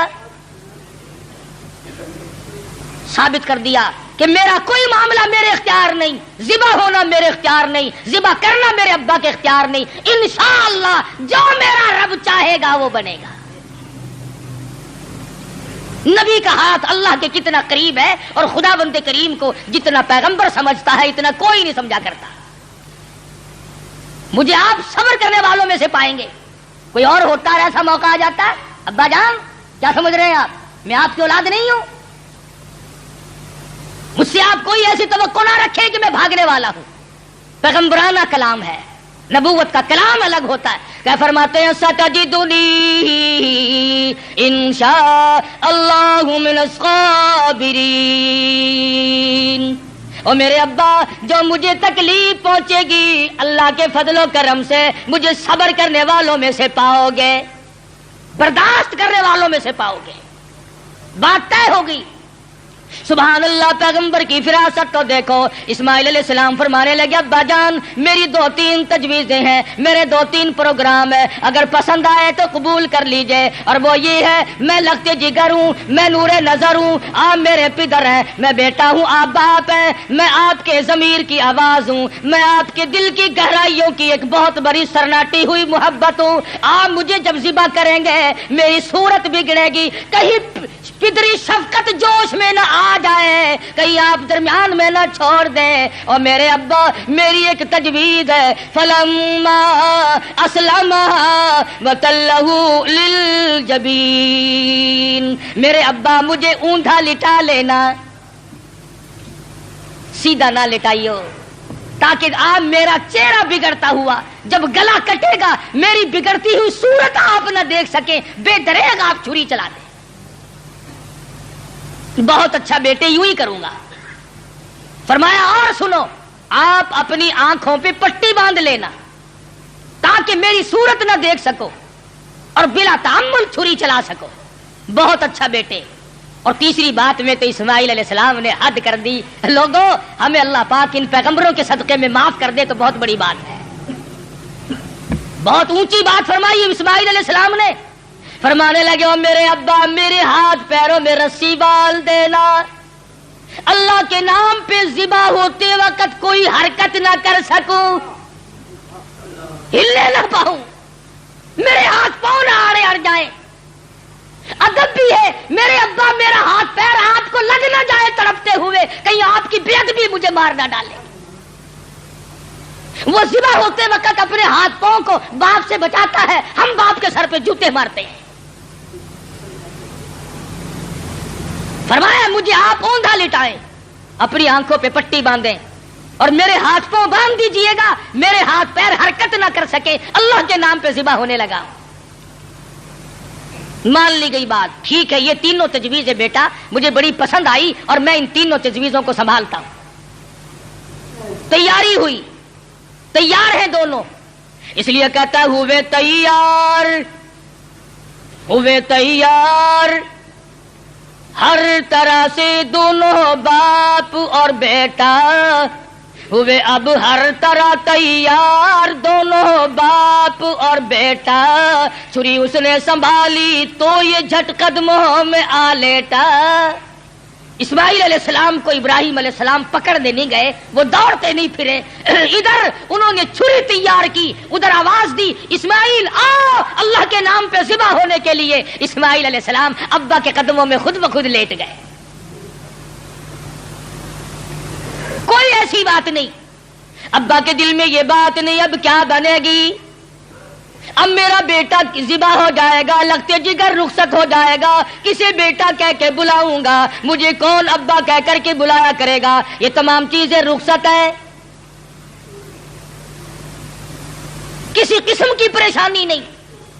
ثابت کر دیا کہ میرا کوئی معاملہ میرے اختیار نہیں، ذبح ہونا میرے اختیار نہیں، ذبح کرنا میرے ابا کے اختیار نہیں، انشاءاللہ جو میرا رب چاہے گا وہ بنے گا۔ نبی کا ہاتھ اللہ کے کتنا قریب ہے، اور خدا بند کریم کو جتنا پیغمبر سمجھتا ہے اتنا کوئی نہیں سمجھا کرتا۔ مجھے آپ صبر کرنے والوں میں سے پائیں گے۔ کوئی اور ہوتا ہے ایسا موقع آ جاتا ہے، ابا جان کیا سمجھ رہے ہیں آپ، میں آپ کی اولاد نہیں ہوں، مجھ سے آپ کوئی ایسی توقع نہ رکھے کہ میں بھاگنے والا ہوں۔ پیغمبرانہ کلام ہے، نبوت کا کلام الگ ہوتا ہے۔ کیا فرماتے ہیں ستجدنی انشاء اللہ من الصابرین، اور میرے ابا جو مجھے تکلیف پہنچے گی اللہ کے فضل و کرم سے مجھے صبر کرنے والوں میں سے پاؤ گے، برداشت کرنے والوں میں سے پاؤ گے۔ بات طے ہوگی۔ سبحان اللہ، پیغمبر کی فراست کو دیکھو۔ اسماعیل علیہ السلام فرمانے لگے ابا جان میری 2-3 تجویزیں ہیں، میرے 2-3 پروگرام ہے، اگر پسند آئے تو قبول کر لیجئے، اور وہ یہ ہے میں لگتے جگر ہوں، میں نور نظر ہوں، آپ میرے پدر ہیں، میں بیٹا ہوں، آپ باپ ہیں، میں آپ کے ضمیر کی آواز ہوں، میں آپ کے دل کی گہرائیوں کی ایک بہت بڑی سرناٹی ہوئی محبت ہوں۔ آپ مجھے جب ذبح کریں گے میری صورت بگڑے گی، کہیں پدری شفقت جوش میں نہ آ جائے، کہیں آپ درمیان میں نہ چھوڑ دیں۔ اور میرے ابا میری ایک تجویز ہے، فلما اسلم وتلہ للجبین، میرے ابا مجھے اونٹا لٹا لینا، سیدھا نہ لٹائیو، تاکہ آپ میرا چہرہ بگڑتا ہوا جب گلا کٹے گا میری بگڑتی ہوئی صورت آپ نہ دیکھ سکیں، بے دریغ آپ چھری چلا دیں۔ بہت اچھا بیٹے، یوں ہی کروں گا۔ فرمایا اور سنو، آپ اپنی آنکھوں پہ پٹی باندھ لینا تاکہ میری صورت نہ دیکھ سکو اور بلا تحمل چھری چلا سکو۔ بہت اچھا بیٹے۔ اور تیسری بات میں تو اسماعیل علیہ السلام نے حد کر دی، لوگوں ہمیں اللہ پاک ان پیغمبروں کے صدقے میں معاف کر دے تو بہت بڑی بات ہے۔ بہت اونچی بات فرمائی اسماعیل علیہ السلام نے۔ فرمانے لگے، او میرے ابا، میرے ہاتھ پیروں میں رسی ڈال دینا، اللہ کے نام پہ ذبح ہوتے وقت کوئی حرکت نہ کر سکوں، ہلنے نہ پاؤں، میرے ہاتھ پاؤں نہ آڑے اڑ جائیں۔ ادب بھی ہے، میرے ابا میرا ہاتھ پیر ہاتھ کو لگ نہ جائے تڑپتے ہوئے، کہیں آپ کی بے ادبی مجھے مار نہ ڈالے۔ وہ ذبح ہوتے وقت اپنے ہاتھ پاؤں کو باپ سے بچاتا ہے، ہم باپ کے سر پہ جوتے مارتے ہیں۔ فرمایا مجھے آپ اوندھا لٹائیں، اپنی آنکھوں پہ پٹی باندھیں اور میرے ہاتھ پاؤں باندھ دیجئے گا، میرے ہاتھ پیر حرکت نہ کر سکے، اللہ کے نام پہ ذبح ہونے لگا۔ مان لی گئی بات، ٹھیک ہے، یہ تینوں تجویزیں بیٹا مجھے بڑی پسند آئی اور میں ان تینوں تجویزوں کو سنبھالتا ہوں۔ تیاری ہوئی، تیار ہیں دونوں، اس لیے کہتا ہوئے تیار، ہوئے تیار، ہر طرح سے دونوں باپ اور بیٹا ہوئے اب ہر طرح تیار، دونوں باپ اور بیٹا، چھری اس نے سنبھالی تو یہ جھٹ قدموں میں آ لیٹا۔ اسماعیل علیہ السلام کو ابراہیم علیہ السلام پکڑنے نہیں گئے، وہ دوڑتے نہیں پھرے، ادھر انہوں نے چھری تیار کی، ادھر آواز دی، اسماعیل آؤ، اللہ کے نام پہ ذبح ہونے کے لیے۔ اسماعیل علیہ السلام ابا کے قدموں میں خود بخود لیٹ گئے۔ کوئی ایسی بات نہیں، ابا کے دل میں یہ بات نہیں اب کیا بنے گی، اب میرا بیٹا ذبح ہو جائے گا، لگتے جگر رخصت ہو جائے گا، کسے بیٹا کہہ کے بلاؤں گا، مجھے کون ابا کہہ کر کے بلایا کرے گا، یہ تمام چیزیں رخصت ہے، کسی قسم کی پریشانی نہیں،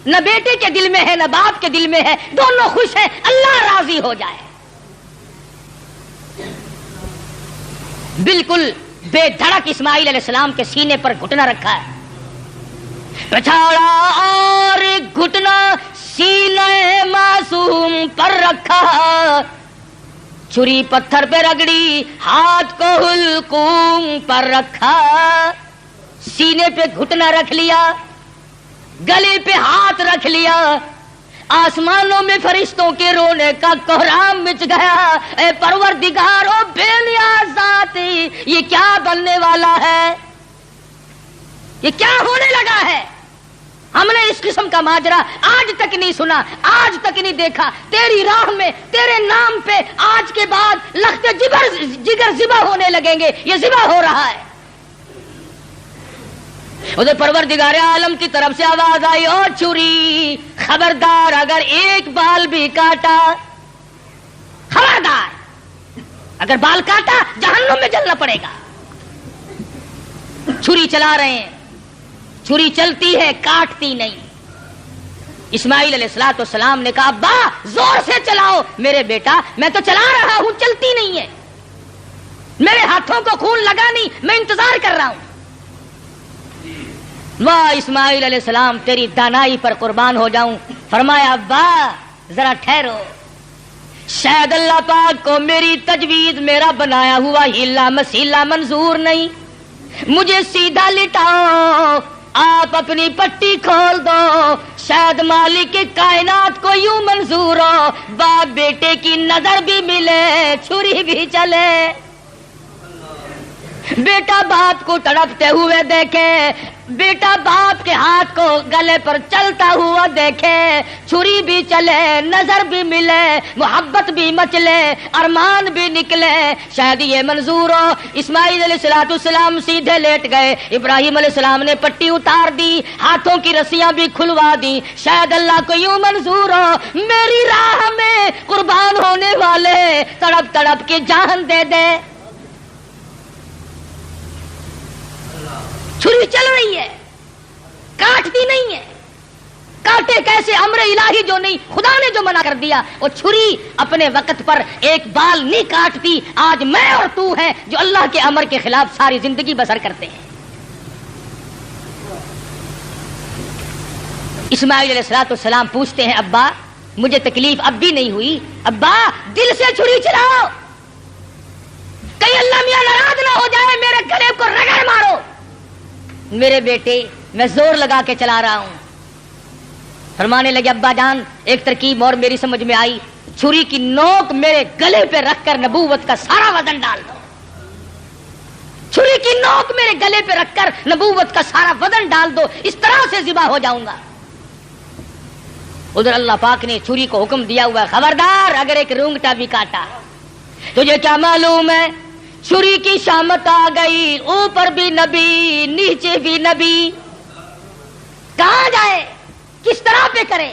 نہ بیٹے کے دل میں ہے نہ باپ کے دل میں ہے، دونوں خوش ہیں، اللہ راضی ہو جائے۔ بالکل بے دھڑک اسماعیل علیہ السلام کے سینے پر گھٹنا رکھا ہے، پچھاڑا اور گھٹنا سینے معصوم پر رکھا، چھری پتھر پہ رگڑی ہاتھ کو حلقوم پر رکھا، سینے پہ گھٹنا رکھ لیا، گلے پہ ہاتھ رکھ لیا، آسمانوں میں فرشتوں کے رونے کا کوہرام مچ گیا، اے پروردگار او بے نیاز ذاتی، یہ کیا بننے والا ہے، یہ کیا ہونے لگا ہے، ہم نے اس قسم کا ماجرا آج تک نہیں سنا، آج تک نہیں دیکھا، تیری راہ میں تیرے نام پہ آج کے بعد لخت جگر ذبح ہونے لگیں گے، یہ ذبح ہو رہا ہے۔ ادھر پروردگار عالم کی طرف سے آواز آئی، اور چھری خبردار اگر ایک بال بھی کاٹا، خبردار اگر بال کاٹا جہنم میں جلنا پڑے گا۔ چھری چلا رہے ہیں، چھری چلتی ہے کاٹتی نہیں۔ اسماعیل علیہ السلام نے کہا ابا زور سے چلاؤ، میرے بیٹا میں تو چلا رہا ہوں چلتی نہیں ہے، میرے ہاتھوں کو خون لگا نہیں، میں انتظار کر رہا ہوں۔ واہ اسماعیل علیہ السلام تیری دانائی پر قربان ہو جاؤں۔ فرمایا ابا ذرا ٹھہرو، شاید اللہ پاک کو میری تجویز، میرا بنایا ہوا ہیلا مسیلا منظور نہیں، مجھے سیدھا لٹاؤ، آپ اپنی پٹی کھول دو، شاید مالک کائنات کو یوں منظور ہو، باپ بیٹے کی نظر بھی ملے، چھری بھی چلے، بیٹا باپ کو تڑپتے ہوئے دیکھے، بیٹا باپ کے ہاتھ کو گلے پر چلتا ہوا دیکھے، چھری بھی چلے، نظر بھی ملے، محبت بھی مچلے، ارمان بھی نکلے، شاید یہ منظور ہو۔ اسماعیل علیہ السلام سیدھے لیٹ گئے، ابراہیم علیہ السلام نے پٹی اتار دی، ہاتھوں کی رسیاں بھی کھلوا دی، شاید اللہ کو یوں منظور ہو میری راہ میں قربان ہونے والے تڑپ تڑپ کے جان دے دے۔ چھری چل رہی ہے، کاٹتی نہیں ہے. کاٹے کیسے؟ امر الہی جو نہیں، خدا نے جو منع کر دیا. وہ چھری اپنے وقت پر ایک بال نہیں کاٹتی. آج میں اور تو ہیں جو اللہ کے امر کے خلاف ساری زندگی بسر کرتے ہیں. اسماعیل علیہ السلام پوچھتے ہیں ابا مجھے تکلیف اب بھی نہیں ہوئی؟ ابا دل سے چھری چلاؤ، کہیں اللہ میاں ناراض نہ ہو جائے، میرے گلے کو رگڑ مارو. میرے بیٹے میں زور لگا کے چلا رہا ہوں. فرمانے لگے ابا جان ایک ترکیب اور میری سمجھ میں آئی، چھری کی نوک میرے گلے پہ رکھ کر نبوت کا سارا وزن ڈال دو. چھری کی نوک میرے گلے پہ رکھ کر نبوت کا سارا وزن ڈال دو، اس طرح سے ذبح ہو جاؤں گا. ادھر اللہ پاک نے چھری کو حکم دیا ہوا ہے خبردار اگر ایک رونگٹا بھی کاٹا. تجھے کیا معلوم ہے چھری کی شامت آ گئی، اوپر بھی نبی نیچے بھی نبی، کہاں جائے کس طرح پہ کرے؟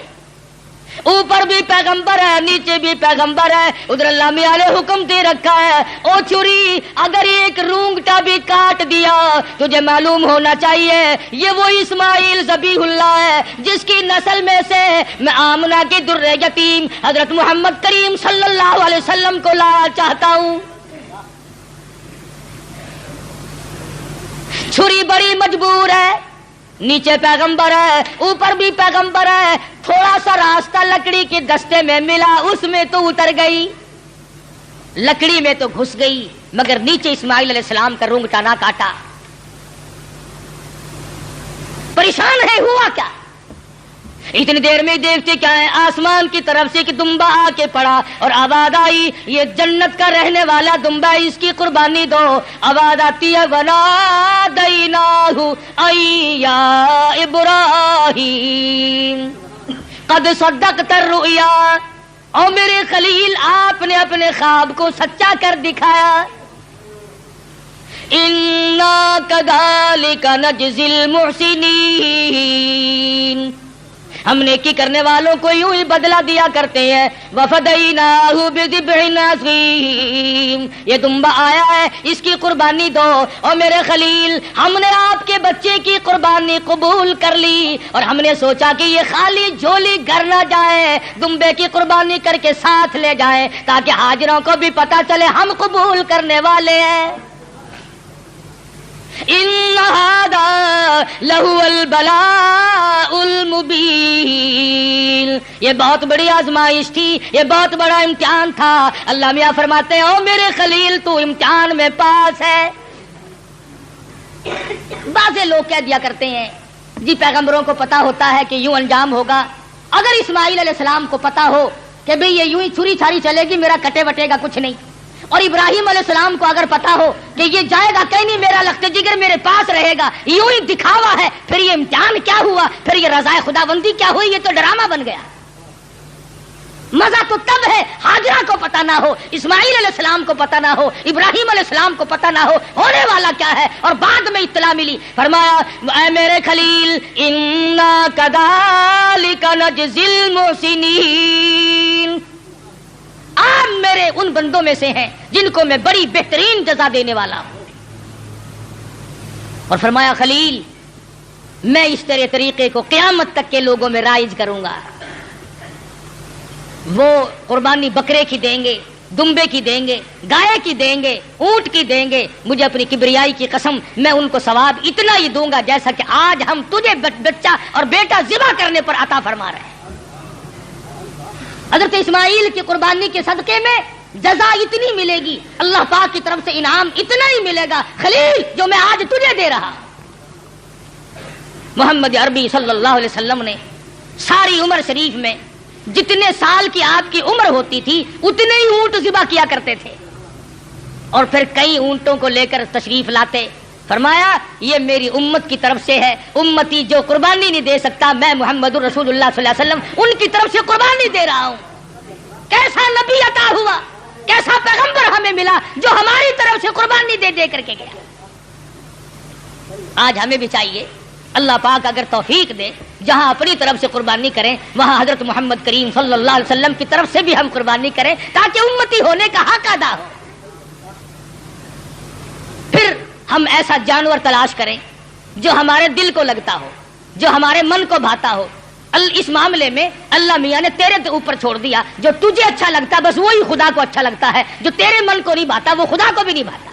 اوپر بھی پیغمبر ہے نیچے بھی پیغمبر ہے. ادھر اللہ میاں نے حکم دے رکھا ہے او چھری اگر ایک رونگٹا بھی کاٹ دیا تجھے معلوم ہونا چاہیے یہ وہ اسماعیل ذبیح اللہ ہے جس کی نسل میں سے میں آمنہ کے در یتیم حضرت محمد کریم صلی اللہ علیہ وسلم کو لانا چاہتا ہوں. چھری بڑی مجبور ہے، نیچے پیغمبر ہے اوپر بھی پیغمبر ہے. تھوڑا سا راستہ لکڑی کے دستے میں ملا، اس میں تو اتر گئی، لکڑی میں تو گھس گئی، مگر نیچے اسماعیل علیہ السلام کا رونگٹا نہ کاٹا. پریشان ہے، ہوا کیا؟ اتنی دیر میں دیکھتے کیا ہے آسمان کی طرف سے ایک دمبا آ کے پڑا اور آواز آئی یہ جنت کا رہنے والا دمبا ہے، اس کی قربانی دو. آواز آتی ہے وَنَادَيْنَاهُ أَيْ يَا إِبْرَاهِيمُ قَدْ صَدَّقْتَ الرُّؤْيَا. او میرے خلیل آپ نے اپنے خواب کو سچا کر دکھایا. إِنَّا كَذَلِكَ نَجْزِي الْمُحْسِنِينَ. ہم نیکی کرنے والوں کو یوں ہی بدلہ دیا کرتے ہیں. وَفَدَيْنَاهُ بِذِبْحٍ عَظِيمٍ. یہ دمبا آیا ہے اس کی قربانی دو. اور میرے خلیل ہم نے آپ کے بچے کی قربانی قبول کر لی اور ہم نے سوچا کہ یہ خالی جھولی گھر نہ جائے، دمبے کی قربانی کر کے ساتھ لے جائیں تاکہ حاضروں کو بھی پتا چلے ہم قبول کرنے والے ہیں. ان هذا لهو البلاء المبین. یہ بہت بڑی آزمائش تھی، یہ بہت بڑا امتحان تھا. اللہ میاں فرماتے ہیں او میرے خلیل تو امتحان میں پاس ہے. بعض لوگ کہہ دیا کرتے ہیں جی پیغمبروں کو پتا ہوتا ہے کہ یوں انجام ہوگا. اگر اسماعیل علیہ السلام کو پتا ہو کہ بھئی یہ یوں ہی چھری چھاری چلے گی، میرا کٹے وٹے گا کچھ نہیں، اور ابراہیم علیہ السلام کو اگر پتا ہو کہ یہ جائے گا کہیں نہیں، میرا لخت جگر میرے پاس رہے گا، یوں ہی دکھاوا ہے، پھر یہ امتحان کیا ہوا، پھر یہ رضا خداوندی کیا ہوئی؟ یہ تو ڈرامہ بن گیا. مزہ تو تب ہے ہاجرہ کو پتا نہ ہو، اسماعیل علیہ السلام کو پتا نہ ہو، ابراہیم علیہ السلام کو پتا نہ ہو ہونے والا کیا ہے، اور بعد میں اطلاع ملی. فرمایا اے میرے خلیل انا کذالک نجزی المحسنین. آپ میرے ان بندوں میں سے ہیں جن کو میں بڑی بہترین جزا دینے والا ہوں. اور فرمایا خلیل میں اس طرح طریقے کو قیامت تک کے لوگوں میں رائج کروں گا. وہ قربانی بکرے کی دیں گے، دمبے کی دیں گے، گائے کی دیں گے، اونٹ کی دیں گے. مجھے اپنی کبریائی کی قسم میں ان کو ثواب اتنا ہی دوں گا جیسا کہ آج ہم تجھے بچہ اور بیٹا ذبح کرنے پر عطا فرما رہے ہیں. حضرت اسماعیل کی قربانی کے صدقے میں جزا اتنی ملے گی، اللہ پاک کی طرف سے انعام اتنا ہی ملے گا خلیل جو میں آج تجھے دے رہا. محمد عربی صلی اللہ علیہ وسلم نے ساری عمر شریف میں جتنے سال کی آپ کی عمر ہوتی تھی اتنے ہی اونٹ ذبح کیا کرتے تھے، اور پھر کئی اونٹوں کو لے کر تشریف لاتے. فرمایا یہ میری امت کی طرف سے ہے، امتی جو قربانی نہیں دے سکتا میں محمد رسول اللہ صلی اللہ علیہ وسلم ان کی طرف سے قربانی دے رہا ہوں. کیسا نبی عطا ہوا، کیسا پیغمبر ہمیں ملا جو ہماری طرف سے قربانی دے دے کر کے گیا. آج ہمیں بھی چاہیے اللہ پاک اگر توفیق دے جہاں اپنی طرف سے قربانی کریں وہاں حضرت محمد کریم صلی اللہ علیہ وسلم کی طرف سے بھی ہم قربانی کریں تاکہ امتی ہونے کا حق ادا ہو. پھر ہم ایسا جانور تلاش کریں جو ہمارے دل کو لگتا ہو، جو ہمارے من کو بھاتا ہو، اس معاملے میں اللہ میاں نے تیرے اوپر چھوڑ دیا. جو تجھے اچھا لگتا بس وہی خدا کو اچھا لگتا ہے، جو تیرے من کو نہیں بھاتا وہ خدا کو بھی نہیں بھاتا.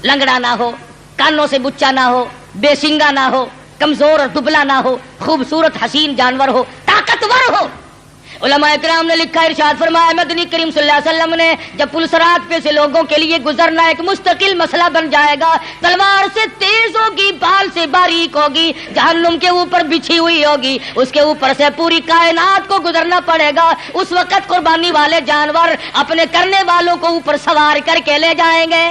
لنگڑا نہ ہو، کانوں سے بچا نہ ہو، بے سنگا نہ ہو، کمزور اور دبلا نہ ہو، خوبصورت حسین جانور ہو، طاقتور ہو. علماء کرام نے لکھا، ارشاد فرمایا مدنی کریم صلی اللہ علیہ وسلم نے جب پل صراط پہ سے لوگوں کے لیے گزرنا ایک مستقل مسئلہ بن جائے گا، تلوار سے تیز ہوگی، بال سے باریک ہوگی، جہنم کے اوپر بچھی ہوئی ہوگی، اس کے اوپر سے پوری کائنات کو گزرنا پڑے گا. اس وقت قربانی والے جانور اپنے کرنے والوں کو اوپر سوار کر کے لے جائیں گے.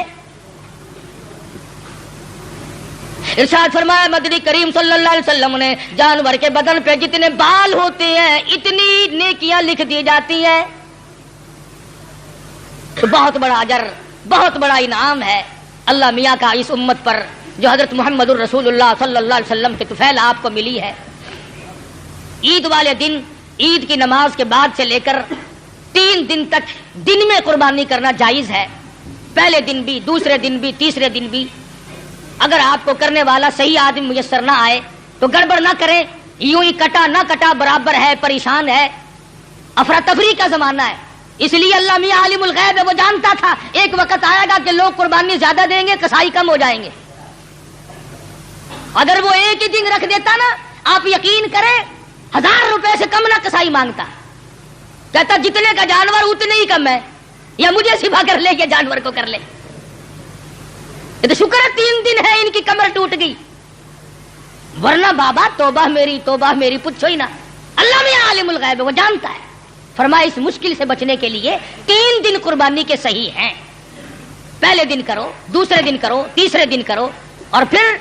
ارشاد فرمایا مدنی کریم صلی اللہ علیہ وسلم نے جانور کے بدن پہ جتنے بال ہوتے ہیں اتنی نیکیاں لکھ دی جاتی ہیں. تو بہت بڑا اجر، بہت بڑا انعام ہے اللہ میاں کا اس امت پر جو حضرت محمد الرسول اللہ صلی اللہ علیہ وسلم کے طفیل آپ کو ملی ہے. عید والے دن، عید کی نماز کے بعد سے لے کر 3 دن تک دن میں قربانی کرنا جائز ہے. پہلے دن بھی، دوسرے دن بھی، تیسرے دن بھی. اگر آپ کو کرنے والا صحیح آدمی میسر نہ آئے تو گڑبڑ نہ کریں، یوں ہی کٹا نہ کٹا برابر ہے، پریشان ہے. افراتفری کا زمانہ ہے، اس لیے اللہ میاں عالم الغیب ہے، وہ جانتا تھا ایک وقت آئے گا کہ لوگ قربانی زیادہ دیں گے، کسائی کم ہو جائیں گے. اگر وہ ایک ہی دن رکھ دیتا نا، آپ یقین کریں 1000 روپے سے کم نہ کسائی مانگتا. کہتا جتنے کا جانور اتنے ہی کم ہے، یا مجھے سبا کر لے یا جانور کو کر لے. تو شکر ہے 3 دن ہے ان کی کمر ٹوٹ گئی، ورنہ بابا توبہ میری پوچھو ہی نا. اللہ میں عالم الغیب ہے، وہ جانتا ہے. فرمایا اس مشکل سے بچنے کے لیے 3 دن قربانی کے صحیح ہیں. پہلے دن کرو، دوسرے دن کرو، تیسرے دن کرو، اور پھر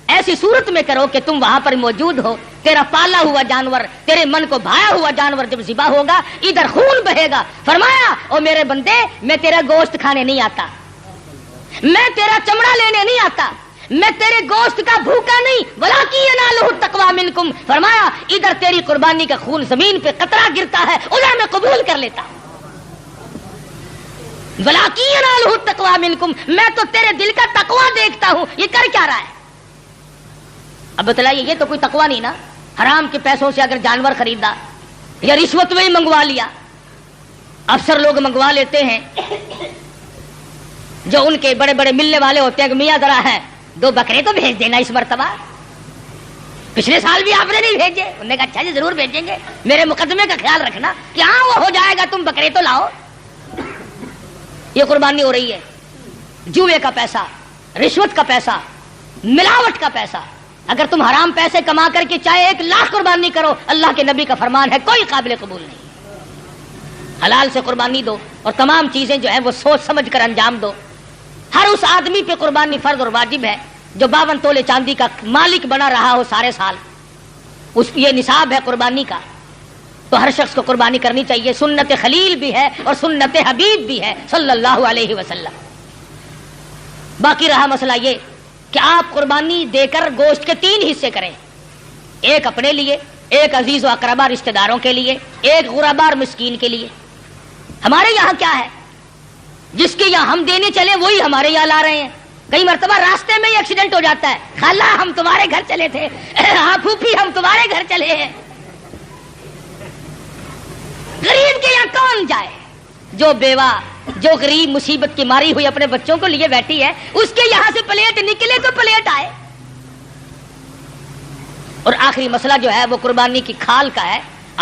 ایسی صورت میں کرو کہ تم وہاں پر موجود ہو. تیرا پالا ہوا جانور، تیرے من کو بھایا ہوا جانور جب ذبح ہوگا ادھر خون بہے گا. فرمایا او میرے بندے، میں تیرا گوشت کھانے نہیں آتا، میں تیرا چمڑا لینے نہیں آتا، میں تیرے گوشت کا بھوکا نہیں، ولاکی ینالہ التقوی منکم. فرمایا ادھر تیری قربانی کا خون زمین پہ قطرہ گرتا ہے، ادھر میں قبول کر لیتا ہوں. ولاکی ینالہ التقوی منکم، میں تو تیرے دل کا تقوی دیکھتا ہوں، یہ کر کیا رہا ہے. اب بتلائیے، یہ تو کوئی تقوی نہیں نا. حرام کے پیسوں سے اگر جانور خریدا یا رشوت میں ہی منگوا لیا. افسر لوگ منگوا لیتے ہیں جو ان کے بڑے بڑے ملنے والے ہوتے ہیں کہ میاں ذرا ہے 2 بکرے تو بھیج دینا اس مرتبہ. پچھلے سال بھی آپ نے نہیں بھیجے. انہوں نے کہا اچھا جی ضرور بھیجیں گے، میرے مقدمے کا خیال رکھنا کہ ہاں وہ ہو جائے گا، تم بکرے تو لاؤ. یہ قربانی ہو رہی ہے. جوئے کا پیسہ، رشوت کا پیسہ، ملاوٹ کا پیسہ. اگر تم حرام پیسے کما کر کے چاہے 1 لاکھ قربانی کرو، اللہ کے نبی کا فرمان ہے کوئی قابل قبول نہیں. حلال سے قربانی دو اور تمام چیزیں جو ہیں وہ سوچ سمجھ کر انجام دو. ہر اس آدمی پہ قربانی فرض اور واجب ہے جو 52 تولے چاندی کا مالک بنا رہا ہو سارے سال. اس یہ نصاب ہے قربانی کا، تو ہر شخص کو قربانی کرنی چاہیے. سنت خلیل بھی ہے اور سنت حبیب بھی ہے صلی اللہ علیہ وسلم. باقی رہا مسئلہ یہ کہ آپ قربانی دے کر گوشت کے 3 حصے کریں. ایک اپنے لیے، ایک عزیز و اقربا رشتہ داروں کے لیے، ایک غربا اور مسکین کے لیے. ہمارے یہاں کیا ہے، جس کے یہاں ہم دینے چلے وہی ہمارے یہاں لا رہے ہیں. کئی مرتبہ راستے میں ہی ایکسیڈنٹ ہو جاتا ہے، خالہ ہم تمہارے گھر چلے تھے، ہاں پھوپھی ہم تمہارے گھر چلے ہیں. غریب کے یہاں کون جائے؟ جو بیوہ، جو غریب مصیبت کی ماری ہوئی اپنے بچوں کو لیے بیٹھی ہے، اس کے یہاں سے پلیٹ نکلے تو پلیٹ آئے. اور آخری مسئلہ جو ہے وہ قربانی کی کھال کا ہے.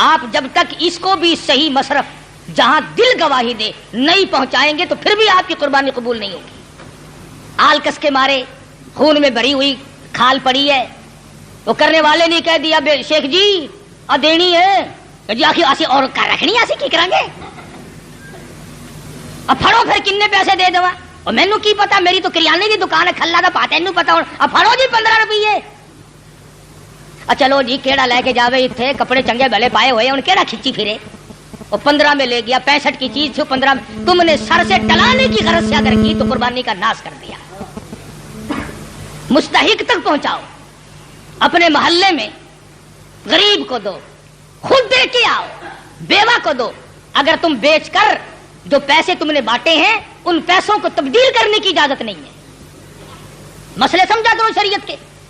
آپ جب تک اس کو بھی صحیح مصرف جہاں دل گواہی دے نہیں پہنچائیں گے تو پھر بھی آپ کی قربانی قبول نہیں ہوگی. آلکس کے مارے خون میں بھری ہوئی کھال پڑی ہے، وہ کرنے والے نے کہہ دیا بے شیخ جی دینی ہے جی، آخر آسی اور رکھنی آسی کی کریں گے، اب پھڑو پھر کنے پیسے دے دوا. اور مینو کی پتا، میری تو کریانے کی دکان ہے، کھلا دا پاتے اینو پتا. اب پھڑو جی 15 روپیے. چلو جی کیڑا لے کے جاوے، اتنے کپڑے چنگے بھلے پائے ہوئے ان کیڑا کھچی پھرے. وہ 15 میں لے گیا، 65 کی چیز تھی 15 میں. تم نے سر سے ٹلانے کی غرض سے اگر کی تو قربانی کا ناس کر دیا. مستحق تک پہنچاؤ. اپنے محلے میں غریب کو دو، خود دے کے آؤ، بیوہ کو دو. اگر تم بیچ کر جو پیسے تم نے بانٹے ہیں ان پیسوں کو تبدیل کرنے کی اجازت نہیں ہے. مسئلے سمجھا کرو شریعت کے.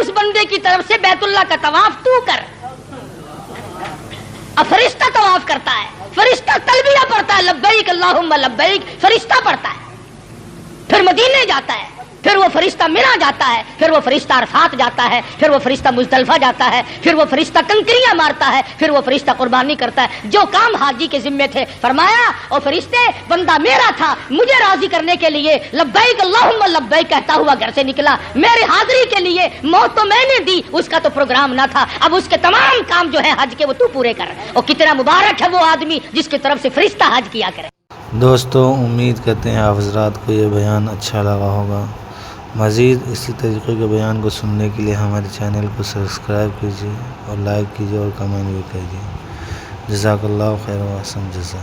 اس بندے کی طرف سے بیت اللہ کا طواف تو کر. اب فرشتہ طواف کرتا ہے, فرشتہ تلبیہ پڑھتا ہے, لبیک اللہم لبیک, فرشتہ پڑھتا ہے. پھر مدینے جاتا ہے, پھر وہ فرشتہ منا جاتا ہے, پھر وہ فرشتہ عرفات جاتا ہے, پھر وہ فرشتہ مزدلفہ جاتا ہے, پھر وہ فرشتہ کنکریاں مارتا ہے, پھر وہ فرشتہ قربانی کرتا ہے. جو کام حاجی کے ذمے تھے, فرمایا او فرشتے بندہ میرا تھا, مجھے راضی کرنے کے لیے لبیک اللہم لبیک کہتا ہوا گھر سے نکلا, میری حاضری کے لیے موت تو میں نے دی, اس کا تو پروگرام نہ تھا. اب اس کے تمام کام جو ہے حج کے وہ تو پورے کر. اور کتنا مبارک ہے وہ آدمی جس کی طرف سے فرشتہ حج کیا کرے. دوستو امید کرتے ہیں آپ حضرات کو یہ بیان اچھا لگا ہوگا. مزید اسی طریقے کے بیان کو سننے کے لیے ہمارے چینل کو سبسکرائب کیجیے اور لائک کیجیے اور کمنٹ بھی کیجیے. جزاک اللہ خیر و احسن جزا.